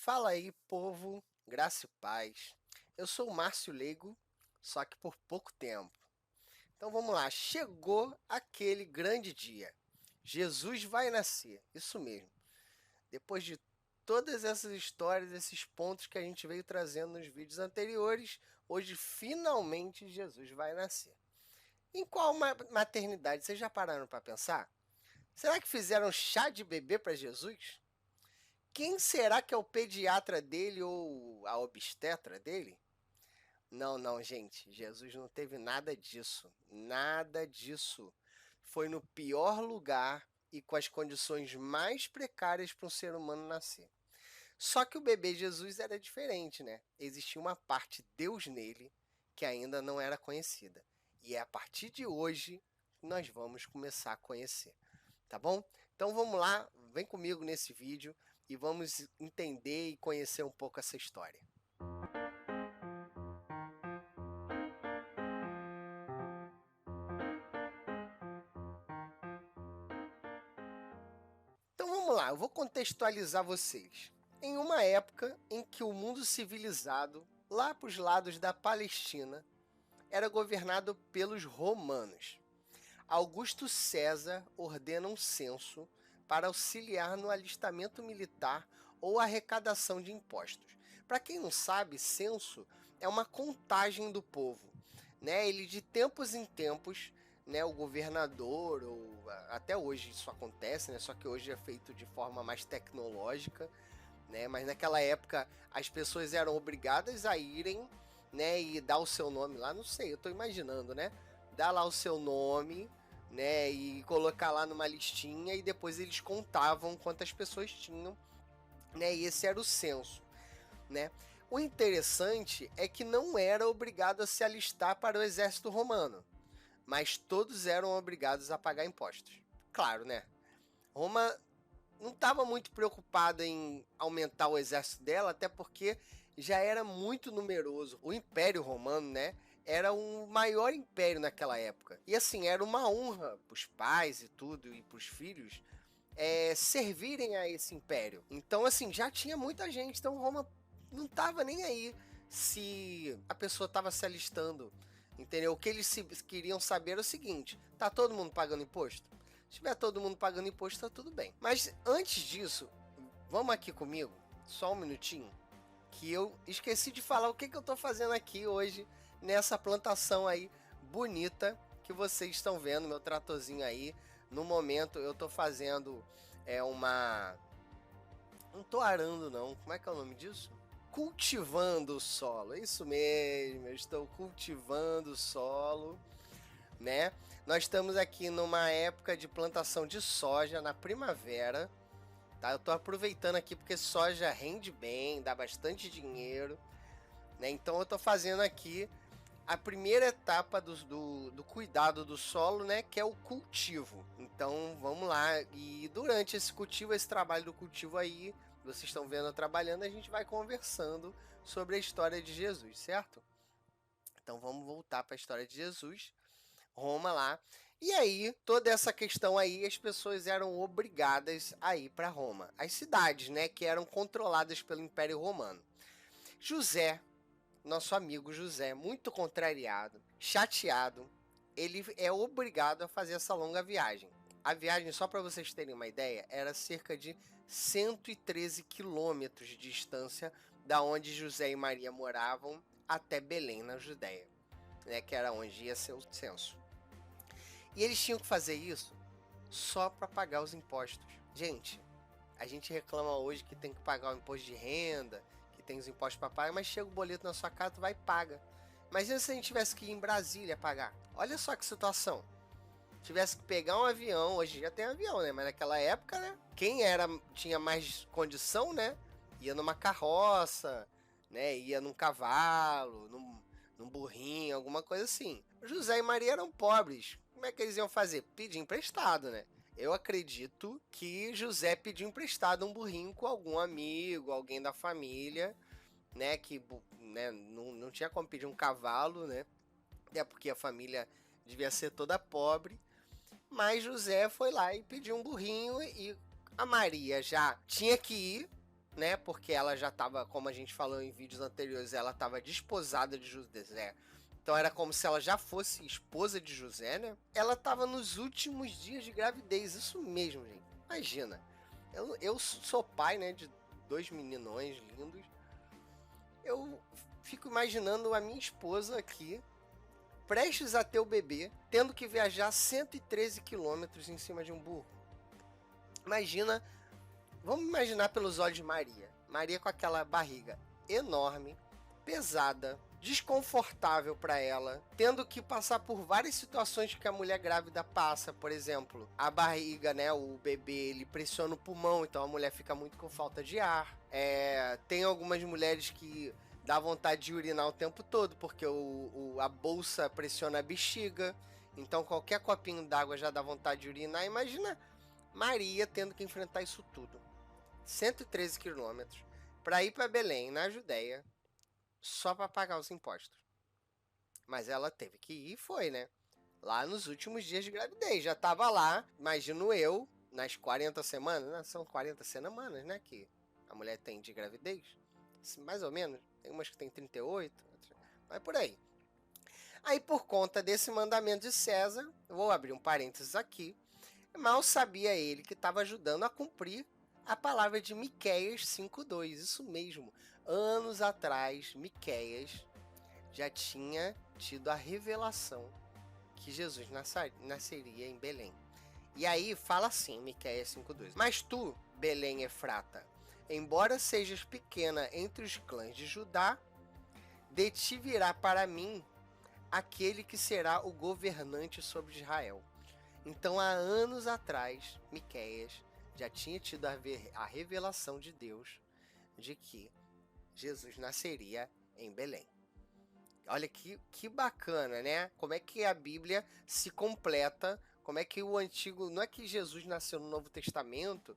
Fala aí, povo, graça e paz. Eu sou o Márcio Leigo, só que por pouco tempo. Então vamos lá, chegou aquele grande dia. Jesus vai nascer, isso mesmo. Depois de todas essas histórias, esses pontos que a gente veio trazendo nos vídeos anteriores, hoje finalmente Jesus vai nascer. Em qual maternidade? Vocês já pararam para pensar? Será que fizeram chá de bebê para Jesus? Quem será que é o pediatra dele ou a obstetra dele? Não, não, gente. Jesus não teve nada disso. Nada disso. Foi no pior lugar e com as condições mais precárias para um ser humano nascer. Só que o bebê Jesus era diferente, né? Existia uma parte Deus nele que ainda não era conhecida. E é a partir de hoje que nós vamos começar a conhecer. Tá bom? Então vamos lá, vem comigo nesse vídeo e vamos entender e conhecer um pouco essa história. Então vamos lá, eu vou contextualizar vocês. Em uma época em que o mundo civilizado, lá para os lados da Palestina, era governado pelos romanos. Augusto César ordena um censo para auxiliar no alistamento militar ou arrecadação de impostos. Para quem não sabe, censo é uma contagem do povo, né? Ele de tempos em tempos, né, o governador ou até hoje isso acontece, né? Só que hoje é feito de forma mais tecnológica, né? Mas naquela época as pessoas eram obrigadas a irem, né, e dar o seu nome lá, não sei, eu estou imaginando, né? Dar lá o seu nome, né, e colocar lá numa listinha e depois eles contavam quantas pessoas tinham, né? E esse era o censo, né? O interessante é que não era obrigado a se alistar para o exército romano, mas todos eram obrigados a pagar impostos. Claro, né? Roma não estava muito preocupada em aumentar o exército dela, até porque já era muito numeroso. O Império Romano, né, era o maior império naquela época. E assim, era uma honra para os pais e tudo, e para os filhos, servirem a esse império. Então, assim, já tinha muita gente. Então, Roma não estava nem aí se a pessoa estava se alistando. Entendeu? O que eles queriam saber era o seguinte: tá todo mundo pagando imposto? Se tiver todo mundo pagando imposto, tá tudo bem. Mas antes disso, vamos aqui comigo, só um minutinho, que eu esqueci de falar o que eu tô fazendo aqui hoje nessa plantação aí bonita que vocês estão vendo, meu tratorzinho aí. No momento eu tô fazendo uma... Não tô arando não, como é que é o nome disso? Cultivando o solo, é isso mesmo, eu estou cultivando o solo, né? Nós estamos aqui numa época de plantação de soja na primavera, tá? Eu tô aproveitando aqui porque soja rende bem, dá bastante dinheiro, né? Então eu tô fazendo aqui a primeira etapa do cuidado do solo, né? Que é o cultivo. Então vamos lá, e durante esse cultivo, esse trabalho do cultivo aí, vocês estão vendo eu trabalhando, a gente vai conversando sobre a história de Jesus, certo? Então vamos voltar para a história de Jesus. Roma lá. E aí, toda essa questão aí, as pessoas eram obrigadas a ir para Roma. As cidades, né, que eram controladas pelo Império Romano. José, nosso amigo José, muito contrariado, chateado, ele é obrigado a fazer essa longa viagem. A viagem, só para vocês terem uma ideia, era cerca de 113 quilômetros de distância da onde José e Maria moravam até Belém, na Judéia, né, que era onde ia ser o censo. E eles tinham que fazer isso só para pagar os impostos. Gente, a gente reclama hoje que tem que pagar o imposto de renda, que tem os impostos para pagar, mas chega o boleto na sua casa, tu vai e paga. Imagina se a gente tivesse que ir em Brasília pagar. Olha só que situação. Tivesse que pegar um avião, hoje já tem avião, né? Mas naquela época, né? Quem tinha mais condição, né? Ia numa carroça, né? Ia num cavalo, num burrinho, alguma coisa assim. José e Maria eram pobres. Como é que eles iam fazer? Pedir emprestado, né? Eu acredito que José pediu emprestado um burrinho com algum amigo, alguém da família, né? Que, né, não tinha como pedir um cavalo, né? Até porque a família devia ser toda pobre. Mas José foi lá e pediu um burrinho e a Maria já tinha que ir, né? Porque ela já estava, como a gente falou em vídeos anteriores, ela estava desposada de José. Então era como se ela já fosse esposa de José, né? Ela estava nos últimos dias de gravidez, isso mesmo, gente. Imagina, eu sou pai, né, de 2 meninões lindos. Eu fico imaginando a minha esposa aqui, prestes a ter o bebê, tendo que viajar 113 quilômetros em cima de um burro. Imagina, vamos imaginar pelos olhos de Maria. Maria com aquela barriga enorme, pesada, desconfortável para ela, tendo que passar por várias situações que a mulher grávida passa, por exemplo, a barriga, né, o bebê, ele pressiona o pulmão, então a mulher fica muito com falta de ar. Tem algumas mulheres que dá vontade de urinar o tempo todo, porque a bolsa pressiona a bexiga, então qualquer copinho d'água já dá vontade de urinar. Imagina Maria tendo que enfrentar isso tudo. 113 quilômetros para ir para Belém, na Judéia, só para pagar os impostos. Mas ela teve que ir e foi, né? Lá nos últimos dias de gravidez. Já tava lá, imagino eu, nas 40 semanas, né? São 40 semanas, né? Que a mulher tem de gravidez. Mais ou menos. Tem umas que tem 38, mas por aí. Aí, por conta desse mandamento de César, vou abrir um parênteses aqui, mal sabia ele que estava ajudando a cumprir a palavra de Miqueias 5:2. Isso mesmo. Anos atrás, Miqueias já tinha tido a revelação que Jesus nasceria em Belém. E aí fala assim, Miqueias 5:2. Mas tu, Belém Efrata, embora sejas pequena entre os clãs de Judá, de ti virá para mim aquele que será o governante sobre Israel. Então, há anos atrás, Miqueias já tinha tido a revelação de Deus de que Jesus nasceria em Belém. Olha que bacana, né? Como é que a Bíblia se completa, como é que o Antigo... Não é que Jesus nasceu no Novo Testamento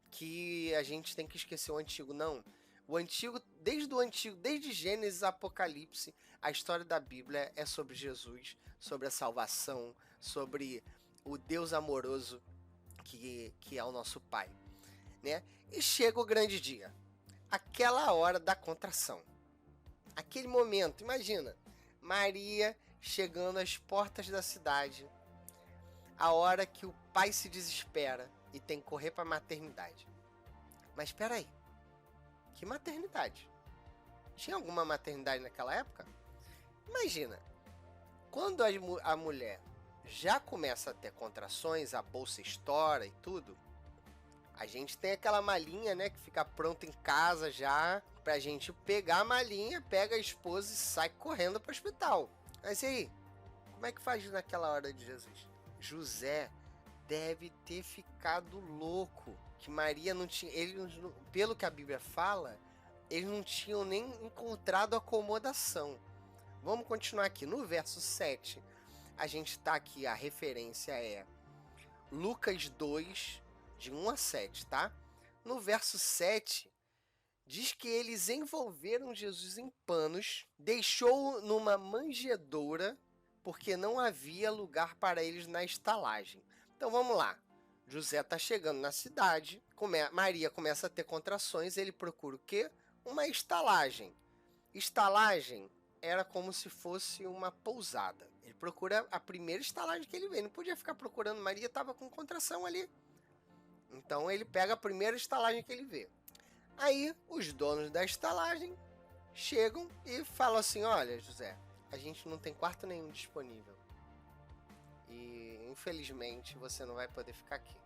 que a gente tem que esquecer o Antigo, não. O Antigo, desde Gênesis a Apocalipse, a história da Bíblia é sobre Jesus, sobre a salvação, sobre o Deus amoroso que é o nosso Pai, né? E chega o grande dia, aquela hora da contração, aquele momento, imagina, Maria chegando às portas da cidade, a hora que o pai se desespera e tem que correr para a maternidade. Mas espera aí, que maternidade? Tinha alguma maternidade naquela época? Imagina, quando a mulher já começa a ter contrações, a bolsa estoura e tudo, a gente tem aquela malinha, né, que fica pronta em casa já, pra gente pegar a malinha, pega a esposa e sai correndo pro hospital. Mas e aí? Como é que faz naquela hora de Jesus? José deve ter ficado louco, que Maria não tinha, pelo que a Bíblia fala, eles não tinham nem encontrado acomodação. Vamos continuar aqui, no verso 7, a gente tá aqui, a referência é Lucas 2, de 1 a 7, tá? No verso 7, diz que eles envolveram Jesus em panos, deixou-o numa manjedoura, porque não havia lugar para eles na estalagem. Então vamos lá. José está chegando na cidade, Maria começa a ter contrações, ele procura o quê? Uma estalagem. Estalagem era como se fosse uma pousada. Ele procura a primeira estalagem que ele vê. Ele não podia ficar procurando, Maria estava com contração ali. Então ele pega a primeira estalagem que ele vê. Aí os donos da estalagem chegam e falam assim: olha, José, a gente não tem quarto nenhum disponível. E infelizmente você não vai poder ficar aqui.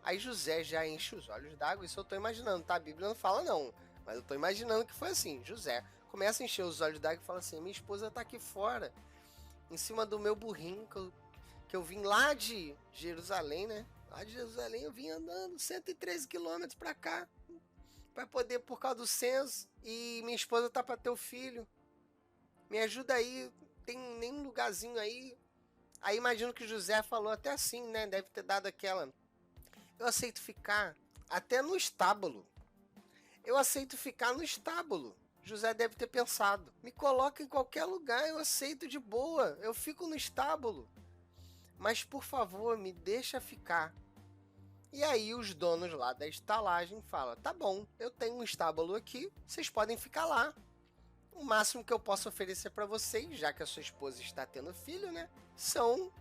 Aí José já enche os olhos d'água, isso eu estou imaginando, tá? A Bíblia não fala não, mas eu estou imaginando que foi assim. José começa a encher os olhos d'água e fala assim: minha esposa está aqui fora, em cima do meu burrinho, que eu vim lá de Jerusalém, né? Lá de Jerusalém eu vim andando 113 quilômetros para cá, para poder, por causa do censo, e minha esposa tá para ter o filho. Me ajuda aí, tem nenhum lugarzinho aí. Aí imagino que José falou até assim, né? Deve ter dado aquela: eu aceito ficar até no estábulo. Eu aceito ficar no estábulo. José deve ter pensado: me coloca em qualquer lugar, eu aceito de boa. Eu fico no estábulo. Mas por favor, me deixa ficar E aí os donos lá da estalagem falam, tá bom, eu tenho um estábulo aqui, vocês podem ficar lá. O máximo que eu posso oferecer para vocês, já que a sua esposa está tendo filho, né? São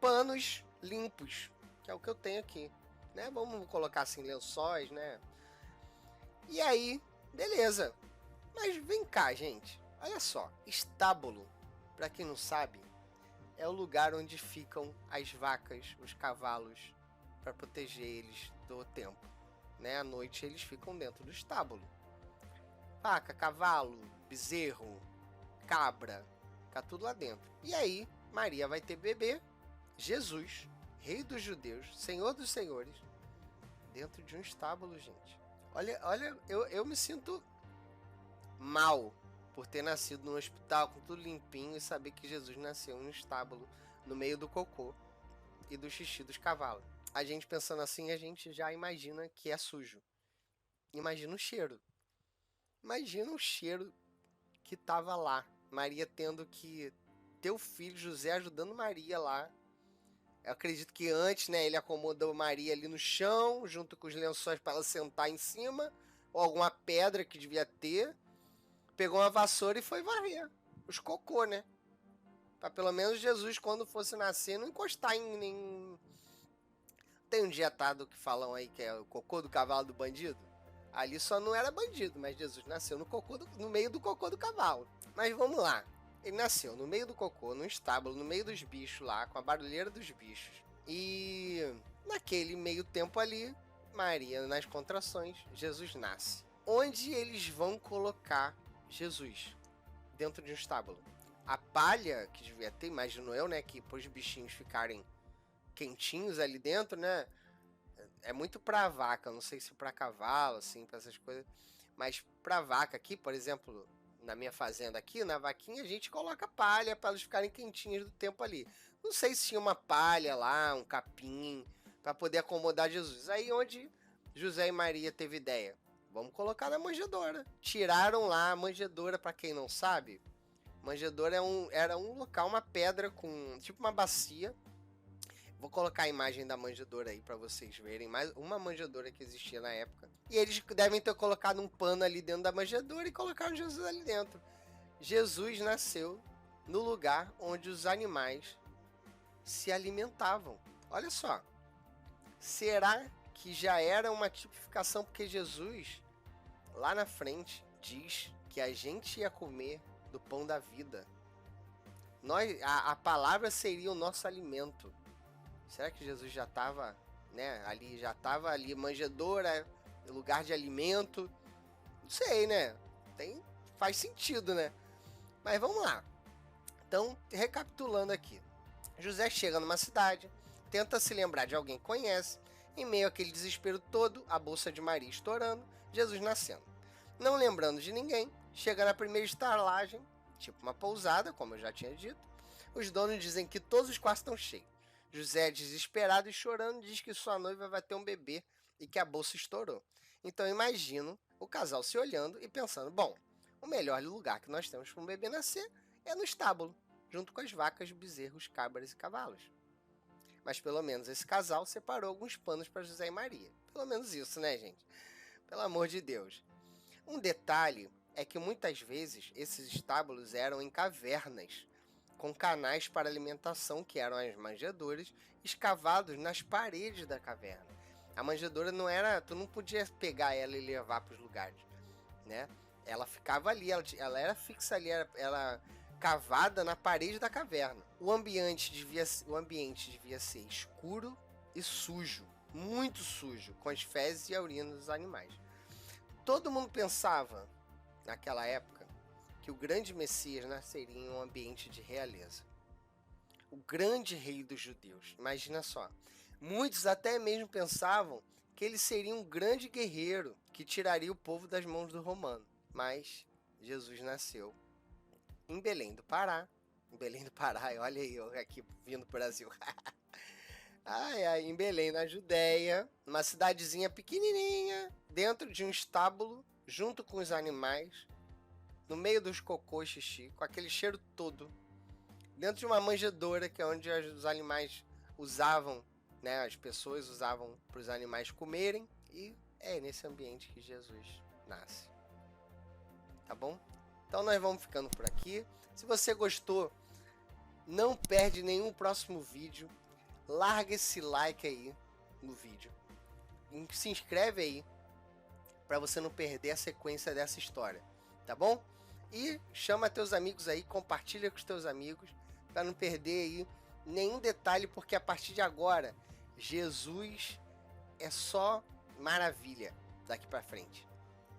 panos limpos, que é o que eu tenho aqui, né? Vamos colocar assim, lençóis, né? E aí, beleza. Mas vem cá, gente. Olha só, estábulo, para quem não sabe, é o lugar onde ficam as vacas, os cavalos, para proteger eles do tempo, né? À noite eles ficam dentro do estábulo. Vaca, cavalo, bezerro, cabra, fica tudo lá dentro. E aí, Maria vai ter bebê, Jesus, Rei dos Judeus, Senhor dos Senhores, dentro de um estábulo, gente. Olha, eu me sinto mal por ter nascido num hospital com tudo limpinho e saber que Jesus nasceu num estábulo no meio do cocô e do xixi dos cavalos. A gente pensando assim, a gente já imagina que é sujo. Imagina o cheiro. Imagina o cheiro que tava lá. Maria tendo que ter o filho, José ajudando Maria lá. Eu acredito que antes, né, ele acomodou Maria ali no chão, junto com os lençóis para ela sentar em cima, ou alguma pedra que devia ter. Pegou uma vassoura e foi varrer os cocô, né? Para pelo menos Jesus, quando fosse nascer, não encostar em nenhum. Tem um dietado que falam aí que é o cocô do cavalo do bandido. Ali só não era bandido, mas Jesus nasceu no meio do cocô do cavalo. Mas vamos lá. Ele nasceu no meio do cocô, no estábulo, no meio dos bichos lá, com a barulheira dos bichos. E naquele meio tempo ali, Maria nas contrações, Jesus nasce. Onde eles vão colocar Jesus? Dentro de um estábulo. A palha que devia ter, imagino eu, né, que para os bichinhos ficarem quentinhos ali dentro, né? É muito pra vaca, não sei se pra cavalo, assim, pra essas coisas. Mas pra vaca aqui, por exemplo, na minha fazenda aqui, na vaquinha, a gente coloca palha para elas ficarem quentinhas do tempo ali. Não sei se tinha uma palha lá, um capim, para poder acomodar Jesus. Aí onde José e Maria teve ideia. Vamos colocar na manjedoura. Tiraram lá a manjedoura, para quem não sabe. Manjedoura era um local, uma pedra com tipo uma bacia. Vou colocar a imagem da manjedoura aí para vocês verem. Mais uma manjedoura que existia na época. E eles devem ter colocado um pano ali dentro da manjedoura e colocaram Jesus ali dentro. Jesus nasceu no lugar onde os animais se alimentavam. Olha só. Será que já era uma tipificação? Porque Jesus, lá na frente, diz que a gente ia comer do pão da vida. A palavra seria o nosso alimento. Será que Jesus já estava, né, ali, manjedoura, lugar de alimento? Não sei, né? Faz sentido, né? Mas vamos lá. Então, recapitulando aqui. José chega numa cidade, tenta se lembrar de alguém que conhece. Em meio àquele desespero todo, a bolsa de Maria estourando, Jesus nascendo. Não lembrando de ninguém, chega na primeira estalagem, tipo uma pousada, como eu já tinha dito. Os donos dizem que todos os quartos estão cheios. José, desesperado e chorando, diz que sua noiva vai ter um bebê e que a bolsa estourou. Então imagino o casal se olhando e pensando, bom, o melhor lugar que nós temos para um bebê nascer é no estábulo, junto com as vacas, bezerros, cabras e cavalos. Mas pelo menos esse casal separou alguns panos para José e Maria. Pelo menos isso, né, gente? Pelo amor de Deus. Um detalhe é que muitas vezes esses estábulos eram em cavernas, com canais para alimentação, que eram as manjedouras, escavados nas paredes da caverna. A manjedoura não era, tu não podia pegar ela e levar para os lugares, né? Ela ficava ali, ela era fixa ali, ela cavada na parede da caverna. O ambiente devia ser escuro e sujo, muito sujo, com as fezes e a urina dos animais. Todo mundo pensava, naquela época, que o grande Messias nasceria em um ambiente de realeza. O grande rei dos judeus. Imagina só. Muitos até mesmo pensavam que ele seria um grande guerreiro que tiraria o povo das mãos do romano. Mas Jesus nasceu em Belém do Pará. Em Belém do Pará, olha aí, eu aqui vindo do Brasil. Em Belém, na Judéia, uma cidadezinha pequenininha, dentro de um estábulo, junto com os animais, no meio dos cocô e xixi, com aquele cheiro todo, dentro de uma manjedoura, que é onde os animais usavam né? As pessoas usavam para os animais comerem e é nesse ambiente que Jesus nasce. Tá bom? Então nós vamos ficando por aqui. Se você gostou, não perde nenhum próximo vídeo. Larga esse like aí no vídeo. E se inscreve aí para você não perder a sequência dessa história, tá bom? E chama teus amigos aí, compartilha com os teus amigos para não perder aí nenhum detalhe, porque a partir de agora Jesus é só maravilha daqui para frente.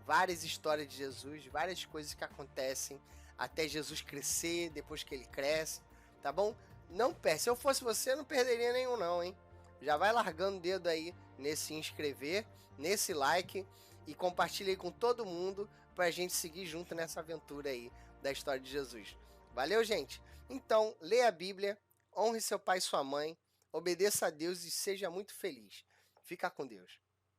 Várias histórias de Jesus, várias coisas que acontecem até Jesus crescer, depois que ele cresce, tá bom? Não perde. Se eu fosse você, não perderia nenhum não, hein? Já vai largando o dedo aí nesse inscrever, nesse like e compartilha aí com todo mundo pra gente seguir junto nessa aventura aí da história de Jesus. Valeu, gente? Então, leia a Bíblia, honre seu pai e sua mãe, obedeça a Deus e seja muito feliz. Fica com Deus.